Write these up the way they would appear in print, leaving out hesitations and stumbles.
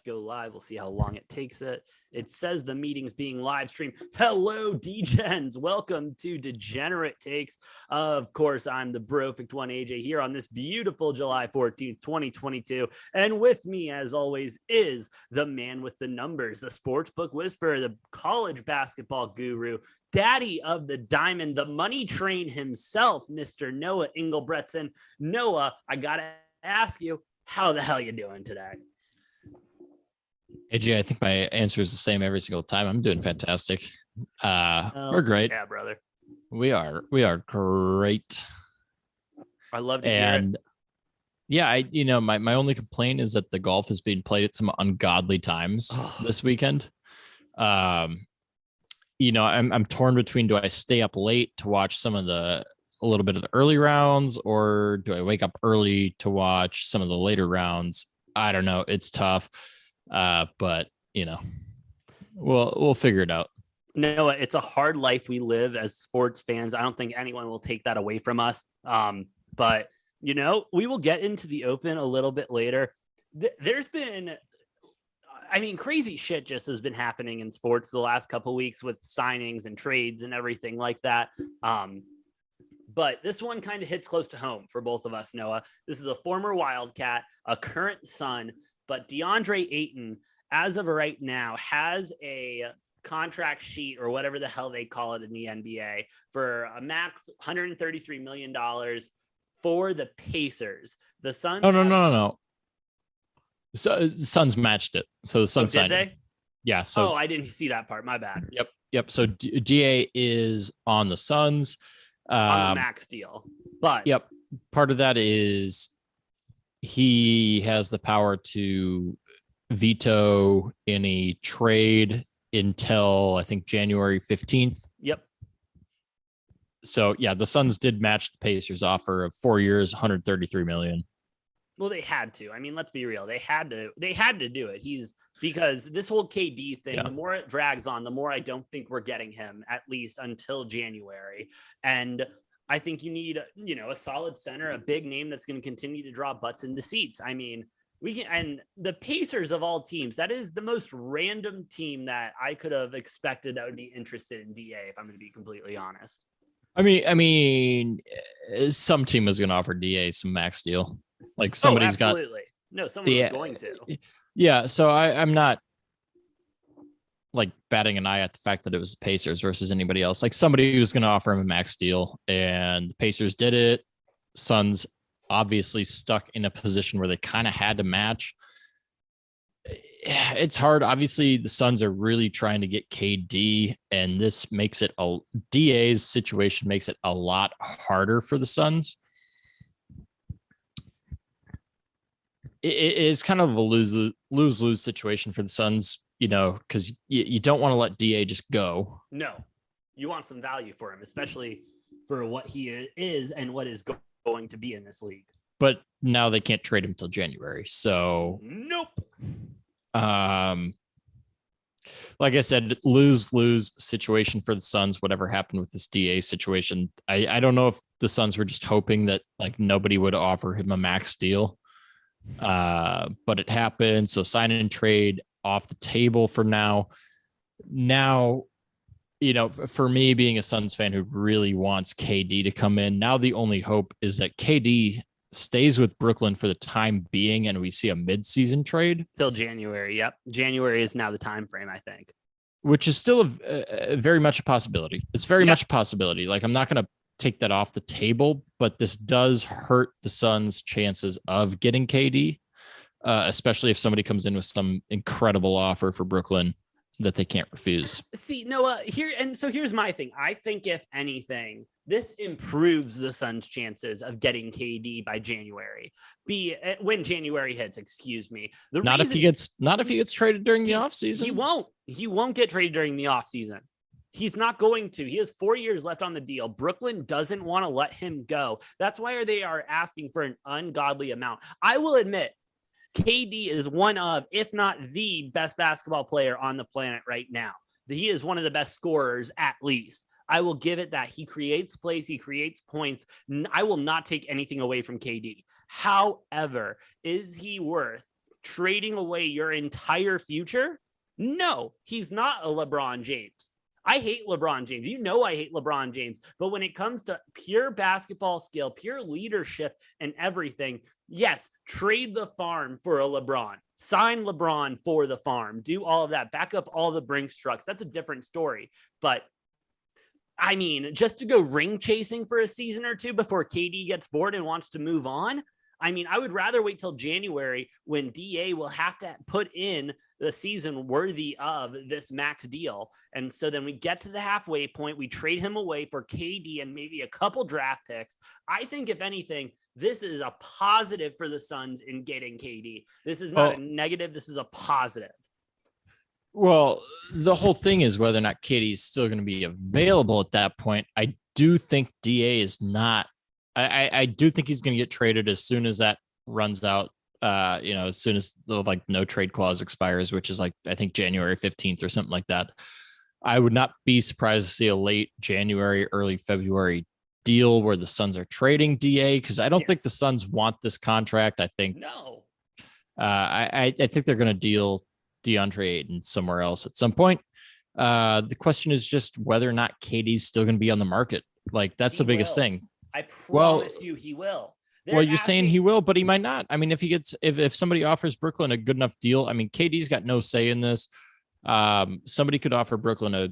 go live. We'll see how long it takes it. It says the meeting's being live streamed. Hello, Degens. Welcome to Degenerate Takes. Of course, I'm the Brofect1 AJ here on this beautiful July 14th, 2022. And with me, as always, is the man with the numbers, the sportsbook whisperer, the college basketball guru, daddy of the diamond, the money train himself, Mr. Noah Engelbretson. Noah, I got to ask you, how the hell you doing today? AJ, I think my answer is the same every single time. I'm doing fantastic. We're great. Yeah, brother. We are great. I love to hear it. Yeah, my only complaint is that the golf is being played at some ungodly times this weekend. I'm torn between, do I stay up late to watch a little bit of the early rounds, or do I wake up early to watch some of the later rounds? I don't know. It's tough. But we'll figure it out. No, it's a hard life we live as sports fans. I don't think anyone will take that away from us. But we will get into the Open a little bit later. There's been, crazy shit just has been happening in sports the last couple of weeks with signings and trades and everything like that. But this one kind of hits close to home for both of us, Noah. This is a former Wildcat, a current Sun. But Deandre Ayton, as of right now, has a contract sheet or whatever the hell they call it in the NBA for a max $133 million for the Pacers. The Suns. No. So the Suns matched it. So the Suns signed it. Yeah. So I didn't see that part. My bad. Yep. So DA is on the Suns on the max deal. But part of that is he has the power to veto any trade until I think January 15th. Yep. So the Suns did match the Pacers offer of 4 years, $133 million. Well, they had to. Let's be real. They had to do it. Because this whole KD thing, the more it drags on, the more I don't think we're getting him, at least until January. And I think you need, a solid center, a big name that's going to continue to draw butts into seats. And the Pacers of all teams, that is the most random team that I could have expected that would be interested in DA, if I'm going to be completely honest. Some team is going to offer DA some max deal. Like somebody's absolutely. Someone was going to. Yeah. So I'm not like batting an eye at the fact that it was the Pacers versus anybody else. Like somebody was going to offer him a max deal, and the Pacers did it. Suns obviously stuck in a position where they kind of had to match. It's hard. Obviously the Suns are really trying to get KD, and this makes it DA's situation makes it a lot harder for the Suns. It is kind of a lose-lose situation for the Suns, because you don't want to let DA just go. No, you want some value for him, especially for what he is and what is going to be in this league. But now they can't trade him till January. So nope. Like I said, lose situation for the Suns, whatever happened with this DA situation. I don't know if the Suns were just hoping that like nobody would offer him a max deal. But it happened. So sign and trade off the table for now. For me being a Suns fan who really wants KD to come in, now the only hope is that KD stays with Brooklyn for the time being and we see a mid-season trade till January. Yep. January is now the time frame, I think, which is still a very much a possibility. It's very much a possibility. Like I'm not going to take that off the table, but this does hurt the Suns' chances of getting KD, especially if somebody comes in with some incredible offer for Brooklyn that they can't refuse. See, Noah, here's my thing. I think if anything, this improves the Suns' chances of getting KD by January. When January hits, excuse me. If he gets traded during the offseason. He won't get traded during the offseason. He's not going to. He has 4 years left on the deal. Brooklyn doesn't want to let him go. That's why they are asking for an ungodly amount. I will admit, KD is one of, if not the best basketball player on the planet right now. He is one of the best scorers, at least. I will give it that. He creates plays. He creates points. I will not take anything away from KD. However, is he worth trading away your entire future? No, he's not a LeBron James. I hate LeBron James. You know I hate LeBron James. But when it comes to pure basketball skill, pure leadership and everything, yes, trade the farm for a LeBron. Sign LeBron for the farm. Do all of that. Back up all the Brinks trucks. That's a different story. But I mean, just to go ring chasing for a season or two before KD gets bored and wants to move on, I mean, I would rather wait till January when DA will have to put in the season worthy of this max deal. And so then we get to the halfway point, we trade him away for KD and maybe a couple draft picks. I think if anything, this is a positive for the Suns in getting KD. This is not a negative. This is a positive. Well, the whole thing is whether or not KD is still going to be available at that point. I do think DA is not. I do think he's going to get traded as soon as that runs out. As soon as the no trade clause expires, which is I think January 15th or something like that. I would not be surprised to see a late January, early February deal where the Suns are trading DA, because I don't think the Suns want this contract. I think I think they're going to deal Deandre Ayton somewhere else at some point. The question is just whether or not KD's still going to be on the market. That's the biggest thing. I promise you he will. You're saying he will, but he might not. I mean, if somebody offers Brooklyn a good enough deal, I mean, KD's got no say in this. Somebody could offer Brooklyn a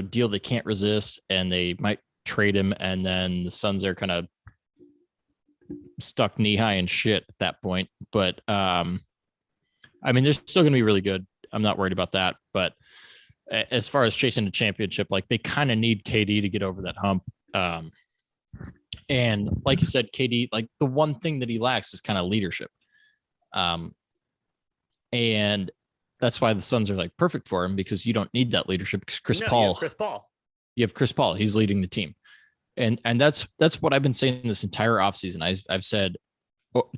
deal they can't resist, and they might trade him, and then the Suns are kind of stuck knee high in shit at that point. But I mean, they're still going to be really good. I'm not worried about that. But as far as chasing the championship, they kind of need KD to get over that hump. And like you said, KD, the one thing that he lacks is kind of leadership. And that's why the Suns are perfect for him, because you don't need that leadership, because you have Chris Paul. He's leading the team. And that's what I've been saying this entire offseason. I've said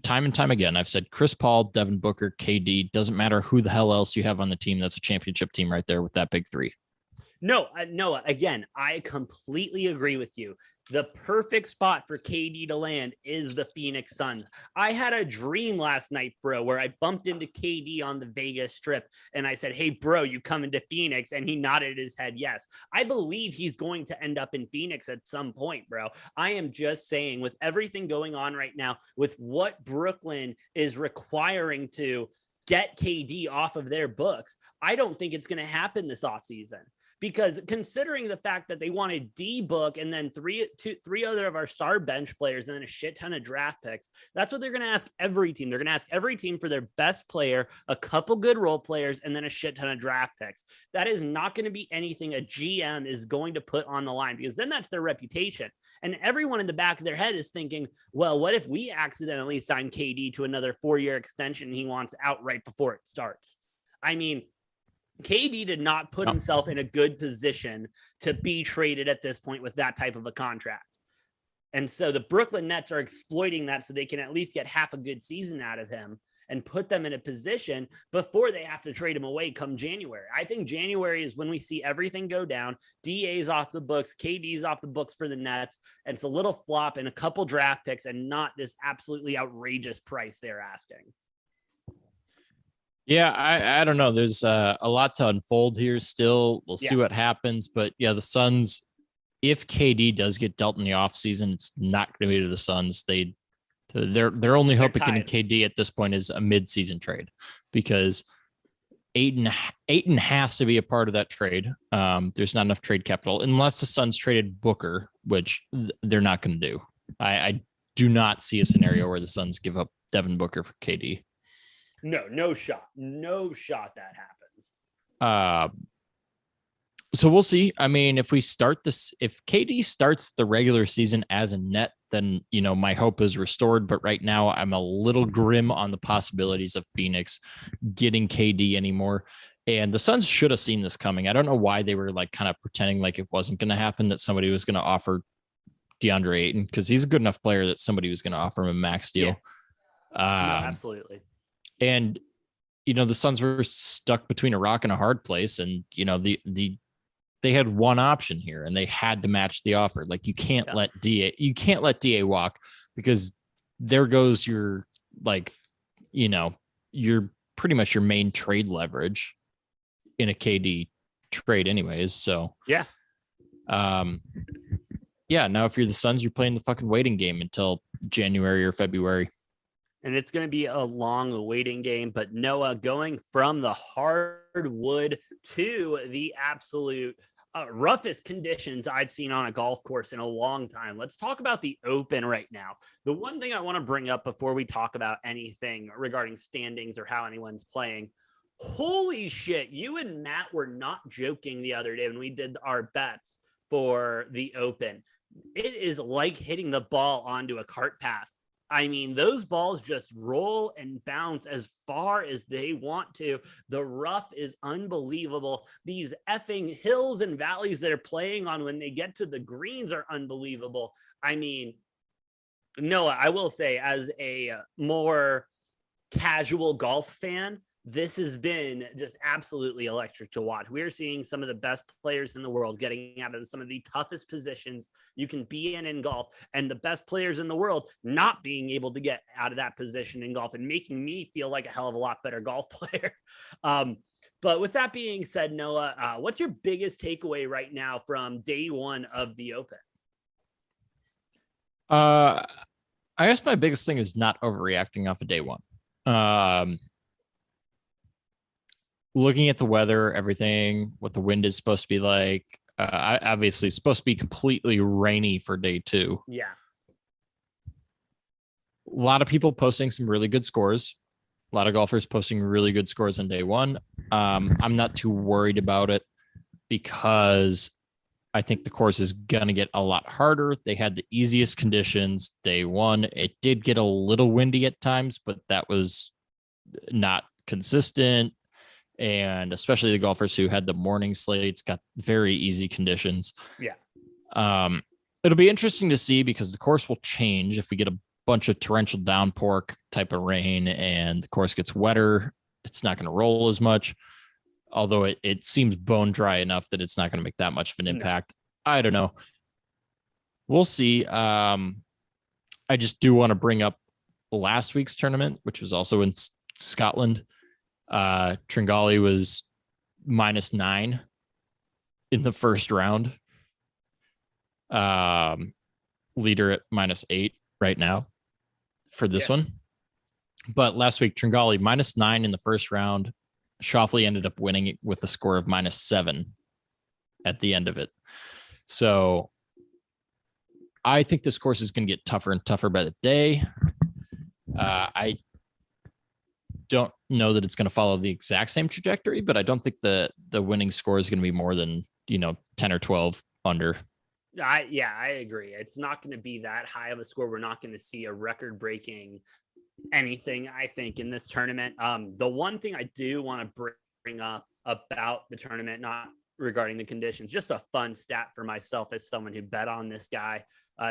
time and time again, I've said Chris Paul, Devin Booker, KD, doesn't matter who the hell else you have on the team. That's a championship team right there with that big three. No, again, I completely agree with you. The perfect spot for KD to land is the Phoenix Suns. I had a dream last night, bro, where I bumped into KD on the Vegas Strip and I said, "Hey, bro, you coming to Phoenix?" And he nodded his head yes. I believe he's going to end up in Phoenix at some point, bro. I am just saying, with everything going on right now, with what Brooklyn is requiring to get KD off of their books, I don't think it's going to happen this offseason. Because considering the fact that they wanted D-Book and then three other of our star bench players and then a shit ton of draft picks, that's what they're going to ask every team. They're going to ask every team for their best player, a couple good role players, and then a shit ton of draft picks. That is not going to be anything a GM is going to put on the line, because then that's their reputation. And everyone in the back of their head is thinking, well, what if we accidentally sign KD to another 4-year extension and he wants out right before it starts? I mean, KD did not put himself in a good position to be traded at this point with that type of a contract. And so the Brooklyn Nets are exploiting that so they can at least get half a good season out of him and put them in a position before they have to trade him away come January. I think January is when we see everything go down. DA's off the books, KD's off the books for the Nets, and it's a little flop and a couple draft picks and not this absolutely outrageous price they're asking. Yeah, I don't know. There's a lot to unfold here still. We'll see what happens. But yeah, the Suns, if KD does get dealt in the offseason, it's not going to be to the Suns. Their only hope of getting KD at this point is a mid-season trade, because Ayton has to be a part of that trade. There's not enough trade capital unless the Suns traded Booker, which they're not going to do. I do not see a scenario where the Suns give up Devin Booker for KD. No shot that happens. So we'll see. I mean, if KD starts the regular season as a net, then, my hope is restored. But right now I'm a little grim on the possibilities of Phoenix getting KD anymore. And the Suns should have seen this coming. I don't know why they were kind of pretending like it wasn't going to happen, that somebody was going to offer Deandre Ayton, because he's a good enough player that somebody was going to offer him a max deal. No, absolutely. And, the Suns were stuck between a rock and a hard place. And, they had one option here and they had to match the offer. You can't let DA walk, because there goes your, you're pretty much your main trade leverage in a KD trade anyways. So yeah. Yeah, now if you're the Suns, you're playing the fucking waiting game until January or February. And it's going to be a long waiting game. But Noah, going from the hardwood to the absolute roughest conditions I've seen on a golf course in a long time. Let's talk about the Open right now. The one thing I want to bring up before we talk about anything regarding standings or how anyone's playing, holy shit, you and Matt were not joking the other day when we did our bets for the Open. It is like hitting the ball onto a cart path. I mean, those balls just roll and bounce as far as they want to. The rough is unbelievable. These effing hills and valleys that are playing on when they get to the greens are unbelievable. I mean, Noah, I will say, as a more casual golf fan, this has been just absolutely electric to watch. We're seeing some of the best players in the world getting out of some of the toughest positions you can be in golf, and the best players in the world not being able to get out of that position in golf, and making me feel like a hell of a lot better golf player. But with that being said, Noah, what's your biggest takeaway right now from day one of the Open? I guess my biggest thing is not overreacting off of day one. Looking at the weather, everything, what the wind is supposed to be like. Obviously, it's supposed to be completely rainy for day two. Yeah. A lot of people posting some really good scores. A lot of golfers posting really good scores on day one. I'm not too worried about it because I think the course is going to get a lot harder. They had the easiest conditions day one. It did get a little windy at times, but that was not consistent. And especially the golfers who had the morning slates got very easy conditions. Yeah. It'll be interesting to see because the course will change if we get a bunch of torrential downpour type of rain and the course gets wetter. It's not going to roll as much, although it seems bone dry enough that it's not going to make that much of an impact. No. I don't know. We'll see. I just do want to bring up last week's tournament, which was also in Scotland. Tringali was -9 in the first round. Leader at -8 right now for this one. But last week, Tringali -9 in the first round. Schauffele ended up winning it with a score of -7 at the end of it. So I think this course is going to get tougher and tougher by the day. I don't know that it's going to follow the exact same trajectory, but I don't think the winning score is going to be more than 10 or 12 under. I agree. It's not going to be that high of a score. We're not going to see a record-breaking anything, I think, in this tournament. The one thing I do want to bring up about the tournament, not regarding the conditions, just a fun stat for myself as someone who bet on this guy.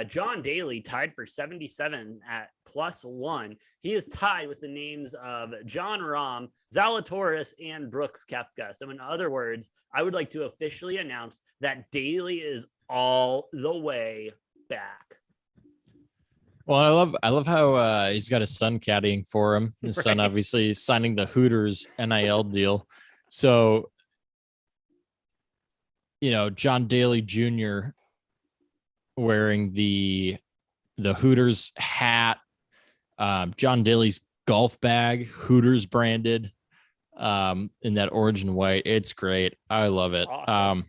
John Daly tied for 77 at +1. He is tied with the names of John Rahm, Zalatoris, and Brooks Koepka. So in other words, I would like to officially announce that Daly is all the way back. Well, I love how he's got his son caddying for him. His son obviously signing the Hooters NIL deal. So, John Daly Jr. wearing the Hooters hat, John Daly's golf bag, Hooters branded, in that orange and white. It's great. I love it. Awesome.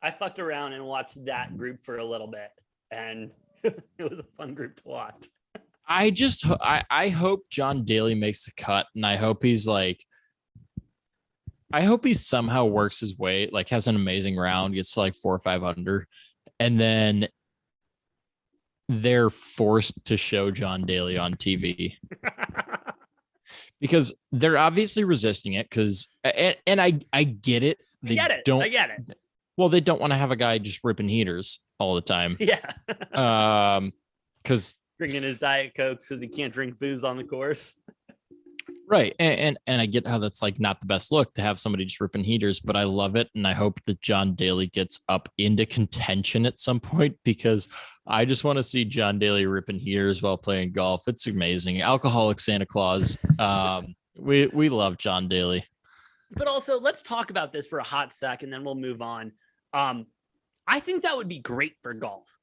I fucked around and watched that group for a little bit, and it was a fun group to watch. I hope John Daly makes the cut, and I hope he somehow works his way, like has an amazing round, gets to like 4 or 5 under, and then they're forced to show John Daly on TV because they're obviously resisting it. And I get it. I get it. Well, they don't want to have a guy just ripping heaters all the time. Yeah. Because drinking his Diet Coke because he can't drink booze on the course. Right. And I get how that's like not the best look to have somebody just ripping heaters, but I love it. And I hope that John Daly gets up into contention at some point, because I just want to see John Daly ripping heaters while playing golf. It's amazing. Alcoholic Santa Claus. We love John Daly. But also, let's talk about this for a hot sec, and then we'll move on. I think that would be great for golf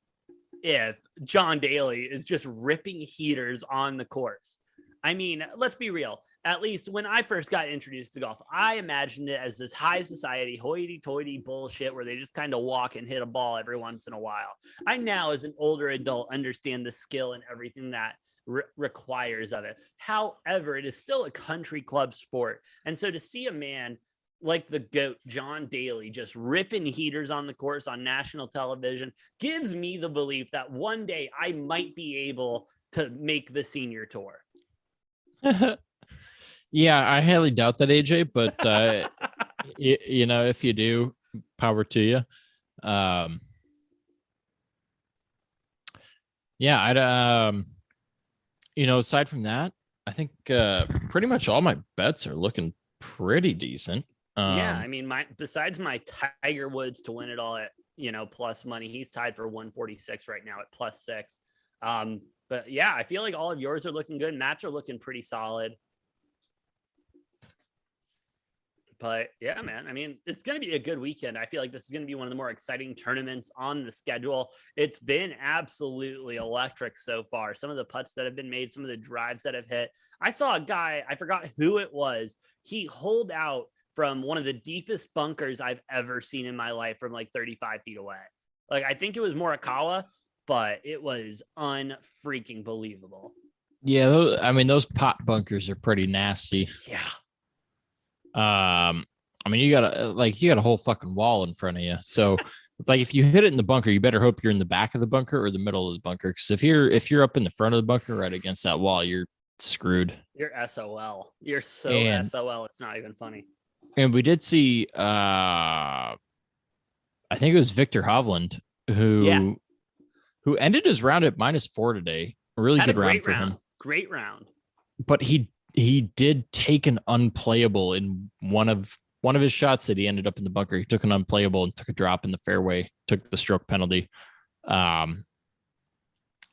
if John Daly is just ripping heaters on the course. I mean, let's be real. At least when I first got introduced to golf, I imagined it as this high society, hoity-toity bullshit where they just kind of walk and hit a ball every once in a while. I now, as an older adult, understand the skill and everything that requires of it. However, it is still a country club sport. And so to see a man like the GOAT, John Daly, just ripping heaters on the course on national television gives me the belief that one day I might be able to make the senior tour. Yeah, I highly doubt that, AJ, but you know, if you do, power to you. Yeah, I'd you know, aside from that, I think pretty much all my bets are looking pretty decent. Yeah, I mean, besides my Tiger Woods to win it all at, you know, plus money, he's tied for 146 right now at +6. But yeah, I feel like all of yours are looking good. Matt's are looking pretty solid. But yeah, man, I mean, it's going to be a good weekend. I feel like this is going to be one of the more exciting tournaments on the schedule. It's been absolutely electric so far. Some of the putts that have been made, some of the drives that have hit. I saw a guy, I forgot who it was. He holed out from one of the deepest bunkers I've ever seen in my life from like 35 feet away. Like, I think it was Morikawa, but it was unfreaking believable. Yeah, I mean, those pot bunkers are pretty nasty. Yeah. I mean, you got a whole fucking wall in front of you. So like if you hit it in the bunker, you better hope you're in the back of the bunker or the middle of the bunker. Cause if you're up in the front of the bunker right against that wall, you're screwed. You're SOL. You're so SOL. It's not even funny. And we did see, I think it was Victor Hovland who ended his round at -4 today. A really good round for him. Great round. But he did take an unplayable in one of his shots that he ended up in the bunker. He took an unplayable and took a drop in the fairway, took the stroke penalty,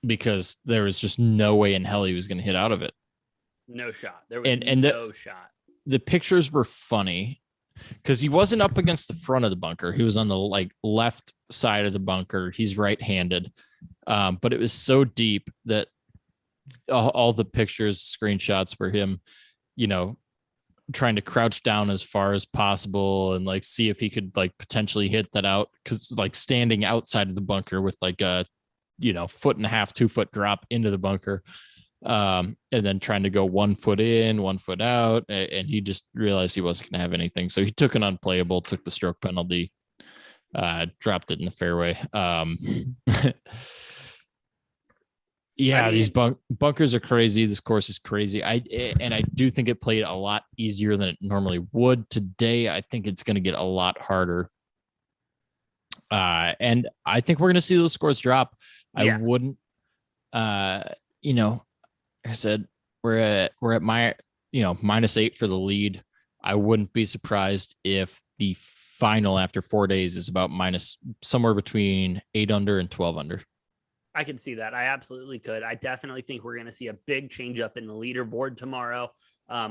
because there was just no way in hell he was going to hit out of it. No shot. There was no shot. The pictures were funny because he wasn't up against the front of the bunker. He was on the like left side of the bunker. He's right-handed, but it was so deep that all the pictures, screenshots were him, you know, trying to crouch down as far as possible and like see if he could like potentially hit that out. Cause like standing outside of the bunker with like a, you know, 1.5 2 foot drop into the bunker. And then trying to go 1 foot in, 1 foot out. And he just realized he wasn't going to have anything. So he took an unplayable, took the stroke penalty, dropped it in the fairway. Yeah, I mean, these bunkers are crazy. This course is crazy. I do think it played a lot easier than it normally would. Today, I think it's going to get a lot harder. And I think we're going to see those scores drop. Yeah. I wouldn't, you know, I said we're at my, you know, -8 for the lead. I wouldn't be surprised if the final after 4 days is about somewhere between 8 under and 12 under. I can see that. I absolutely could. I definitely think we're going to see a big change up in the leaderboard tomorrow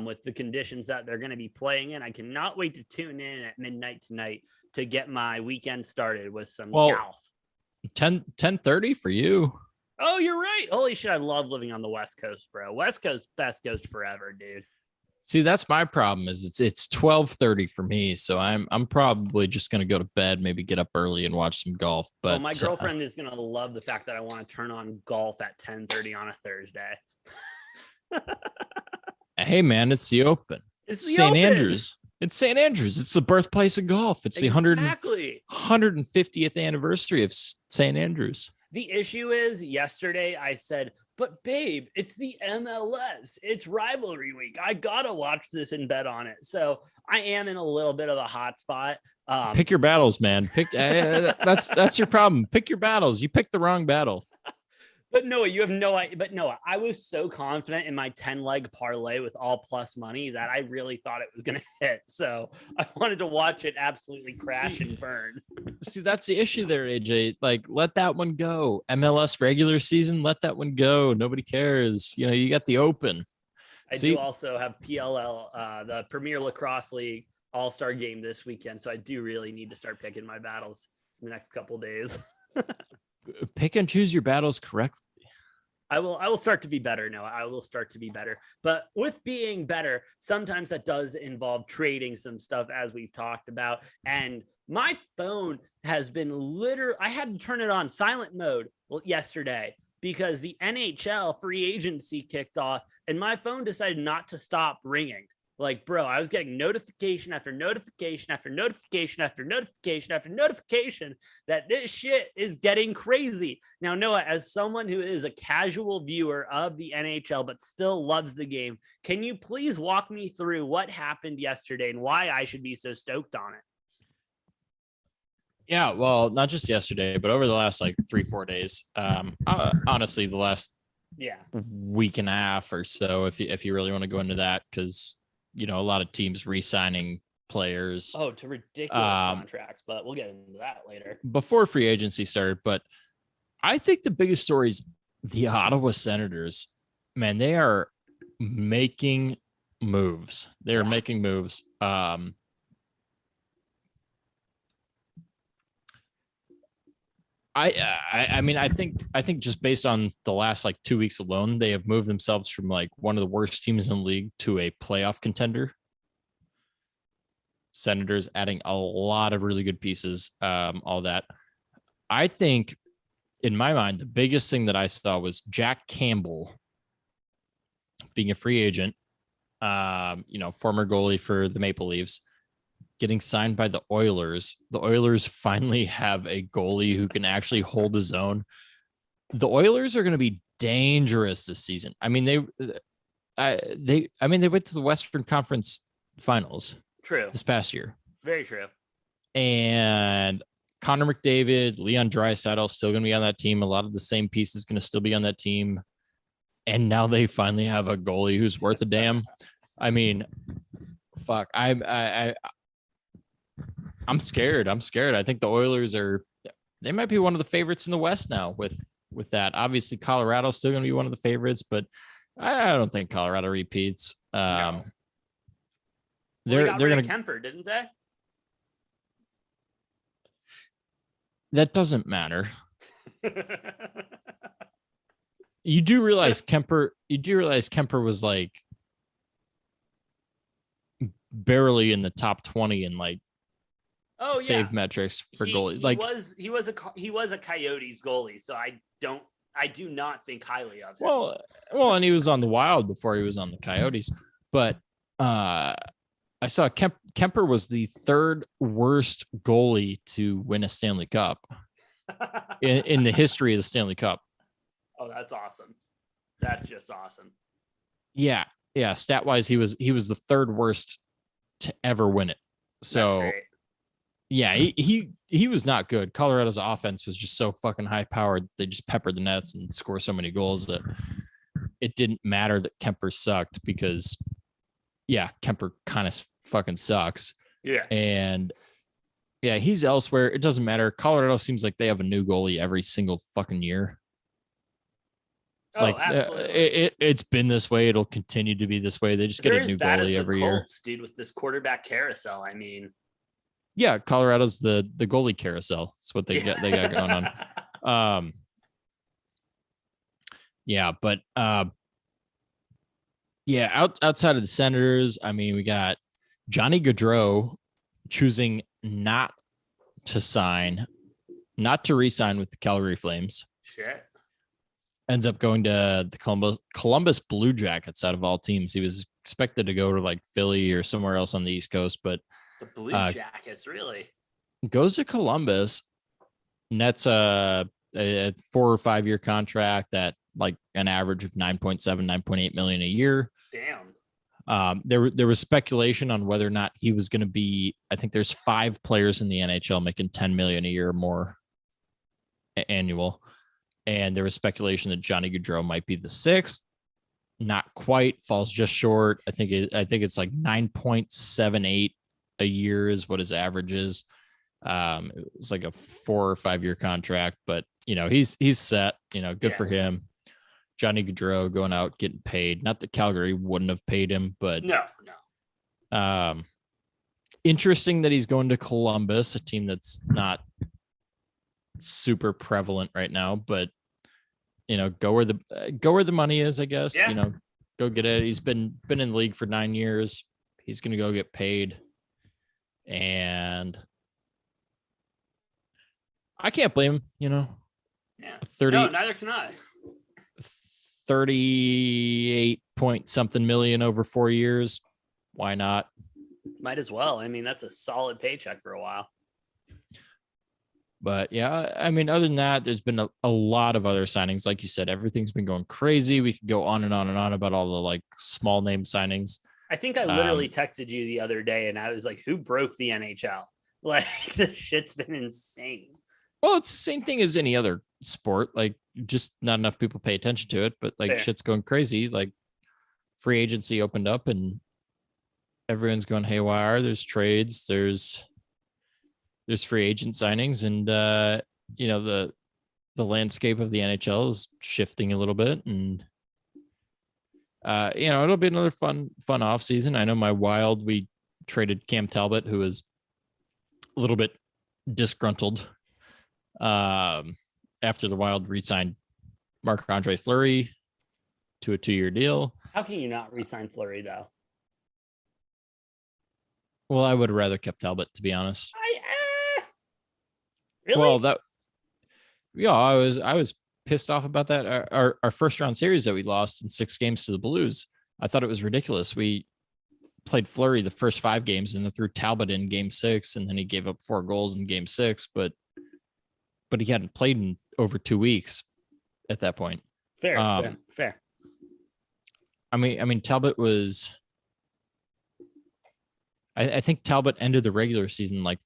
with the conditions that they're going to be playing in. I cannot wait to tune in at midnight tonight to get my weekend started with some golf. 10:30 for you. Oh, you're right. Holy shit. I love living on the West Coast, bro. West Coast, best coast forever, dude. See, that's my problem is it's 12:30 for me. So I'm probably just going to go to bed, maybe get up early and watch some golf. But my girlfriend is going to love the fact that I want to turn on golf at 10:30 on a Thursday. Hey man, it's the Open. It's St. Andrews. It's St. Andrews. It's the birthplace of golf. It's exactly. the 150th anniversary of St. Andrews. The issue is yesterday I said, but babe, it's the MLS. It's rivalry week. I gotta watch this and bet on it. So I am in a little bit of a hot spot. Pick your battles, man. Pick that's your problem. Pick your battles. You picked the wrong battle. But Noah, you have no idea. But Noah, I was so confident in my 10-leg parlay with all plus money that I really thought it was going to hit. So I wanted to watch it absolutely crash and burn. See, that's the issue there, AJ. Like, let that one go. MLS regular season, let that one go. Nobody cares. You know, you got the Open. I do also have PLL, the Premier Lacrosse League All-Star game this weekend. So I do really need to start picking my battles in the next couple of days. Pick and choose your battles correctly. I will start to be better. No, I will start to be better. But with being better, sometimes that does involve trading some stuff, as we've talked about. And my phone has been I had to turn it on silent mode yesterday because the NHL free agency kicked off and my phone decided not to stop ringing. Like, bro, I was getting notification after notification after notification after notification after notification that this shit is getting crazy. Now, Noah, as someone who is a casual viewer of the NHL but still loves the game, can you please walk me through what happened yesterday and why I should be so stoked on it? Yeah, well, not just yesterday, but over the last like 3-4 days. Honestly, the last week and a half or so, if you really want to go into that, because you know, a lot of teams re-signing players. Oh, to ridiculous contracts, but we'll get into that later. Before free agency started, but I think the biggest story is the Ottawa Senators. Man, they are making moves. They are making moves. I mean, I think just based on the last like 2 weeks alone, they have moved themselves from like one of the worst teams in the league to a playoff contender. Senators adding a lot of really good pieces, all that. I think in my mind, the biggest thing that I saw was Jack Campbell being a free agent, former goalie for the Maple Leafs, getting signed by the Oilers. The Oilers finally have a goalie who can actually hold his own. The Oilers are going to be dangerous this season. I mean, they went to the Western Conference Finals. True. This past year. Very true. And Connor McDavid, Leon Draisaitl still going to be on that team. A lot of the same pieces going to still be on that team. And now they finally have a goalie who's worth a damn. I mean, fuck. I'm scared. I think the Oilers they might be one of the favorites in the West now with that. Obviously, Colorado's still going to be one of the favorites, but I don't think Colorado repeats. No. They're going to Kemper, didn't they? That doesn't matter. You do realize Kemper was like barely in the top 20 in like save metrics for goalie. He was a Coyotes goalie, so I do not think highly of him. Well, and he was on the Wild before he was on the Coyotes, but I saw Kemper was the third worst goalie to win a Stanley Cup in the history of the Stanley Cup. Oh, that's awesome. That's just awesome. Yeah. Stat wise, he was the third worst to ever win it. So yeah, he was not good. Colorado's offense was just so fucking high powered. They just peppered the nets and score so many goals that it didn't matter that Kemper sucked because Kemper kind of fucking sucks. Yeah. And he's elsewhere. It doesn't matter. Colorado seems like they have a new goalie every single fucking year. Oh, absolutely. It's been this way. It'll continue to be this way. They just get a new goalie every year. Dude, with this quarterback carousel, I mean. Yeah, Colorado's the goalie carousel. That's what they got going on. Outside of the Senators, I mean, we got Johnny Gaudreau choosing not to re-sign with the Calgary Flames. Shit. Ends up going to the Columbus Blue Jackets out of all teams. He was expected to go to like Philly or somewhere else on the East Coast, but the Blue Jackets really goes to Columbus. Nets a 4 or 5 year contract at like an average of 9.8 million a year. Damn. There was speculation on whether or not he was going to be. I think there's 5 players in the NHL making 10 million a year or more annual. And there was speculation that Johnny Gaudreau might be the 6th. Not quite, falls just short. I think it's like 9.78 a year is what his average is. It's like a 4 or 5 year contract, but he's set. Good for him. Johnny Gaudreau going out getting paid. Not that Calgary wouldn't have paid him, but no. Interesting that he's going to Columbus, a team that's not super prevalent right now, but go where the money is, I guess. Yeah. Go get it. He's been in the league for 9 years. He's going to go get paid. And I can't blame him, Yeah. 30, no, neither can I. 38 point something million over 4 years. Why not? Might as well. I mean, that's a solid paycheck for a while. But yeah, I mean, other than that, there's been a lot of other signings. Like you said, everything's been going crazy. We could go on and on and on about all the like small name signings. I think I literally texted you the other day and I was like, who broke the NHL? Like, the shit's been insane. Well, it's the same thing as any other sport. Like, just not enough people pay attention to it, but like Fair. Shit's going crazy. Like, free agency opened up and everyone's going haywire. There's trades, there's free agent signings, and the landscape of the NHL is shifting a little bit, and it'll be another fun off season. I know my Wild, we traded Cam Talbot, who was a little bit disgruntled after the Wild re-signed Marc-Andre Fleury to a 2-year deal. How can you not re-sign Fleury though? Well, I would have rather kept Talbot, to be honest. Really? Well, I was pissed off about that. Our first round series that we lost in 6 games to the Blues, I thought it was ridiculous. We played Fleury the first 5 games and then threw Talbot in game 6, and then he gave up 4 goals in game 6, but he hadn't played in over 2 weeks at that point. Fair. I mean, Talbot was. I think Talbot ended the regular season like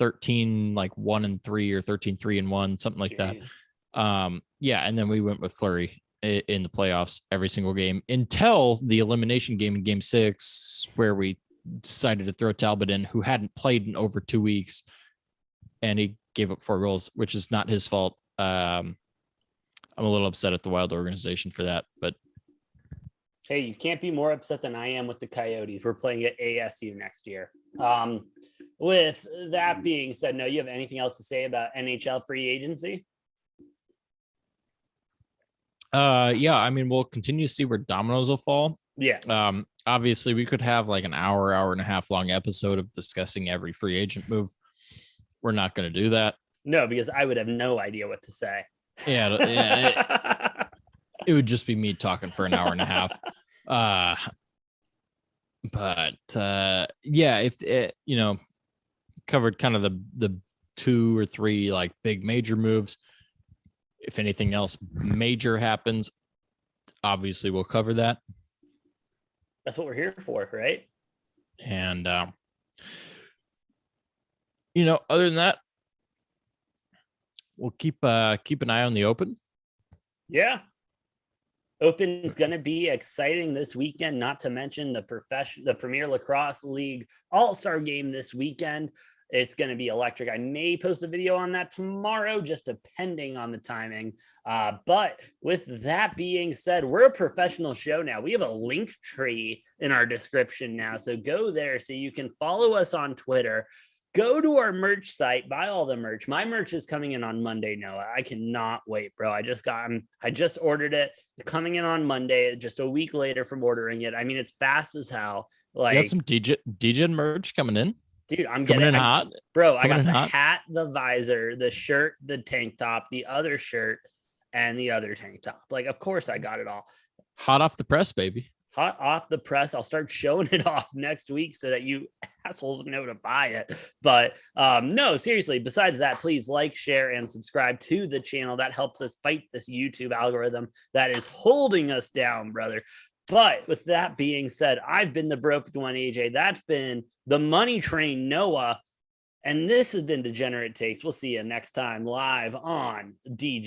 13, like 1-3 or 13-3-1, something like that. Yeah, and then we went with Fleury in the playoffs every single game until the elimination game in game 6, where we decided to throw Talbot in, who hadn't played in over 2 weeks, and he gave up 4 goals, which is not his fault. I'm a little upset at the Wild organization for that, but hey, you can't be more upset than I am with the Coyotes. We're playing at ASU next year. With that being said, no, you have anything else to say about NHL free agency? Yeah, I mean, we'll continue to see where dominoes will fall. Yeah. Obviously we could have like an hour and a half long episode of discussing every free agent move. We're not going to do that. No, because I would have no idea what to say. Yeah. It would just be me talking for an hour and a half. Yeah, if it, covered kind of the 2 or 3 like big major moves. If anything else major happens, obviously we'll cover that. That's what we're here for, right? And other than that, we'll keep an eye on the Open. Yeah. Open is going to be exciting this weekend, not to mention the Premier Lacrosse League All-Star game this weekend. It's going to be electric. I may post a video on that tomorrow, just depending on the timing. But with that being said, we're a professional show now. We have a link tree in our description now. So go there so you can follow us on Twitter. Go to our merch site, buy all the merch. My merch is coming in on Monday, Noah. I cannot wait, bro. I just ordered it. It's coming in on Monday, just a week later from ordering it. I mean, it's fast as hell. Like, you got some DJ merch coming in? Dude, I'm coming getting in hot. Bro, I got the hat, the visor, the shirt, the tank top, the other shirt, and the other tank top. Like, of course I got it all. Hot off the press, baby. Hot off the press. I'll start showing it off next week so that you assholes know to buy it. But no, seriously, besides that, please like, share, and subscribe to the channel. That helps us fight this YouTube algorithm that is holding us down, brother. But with that being said, I've been the Brofect1 AJ. That's been the Money Train Noah. And this has been Degenerate Takes. We'll see you next time live on DJ.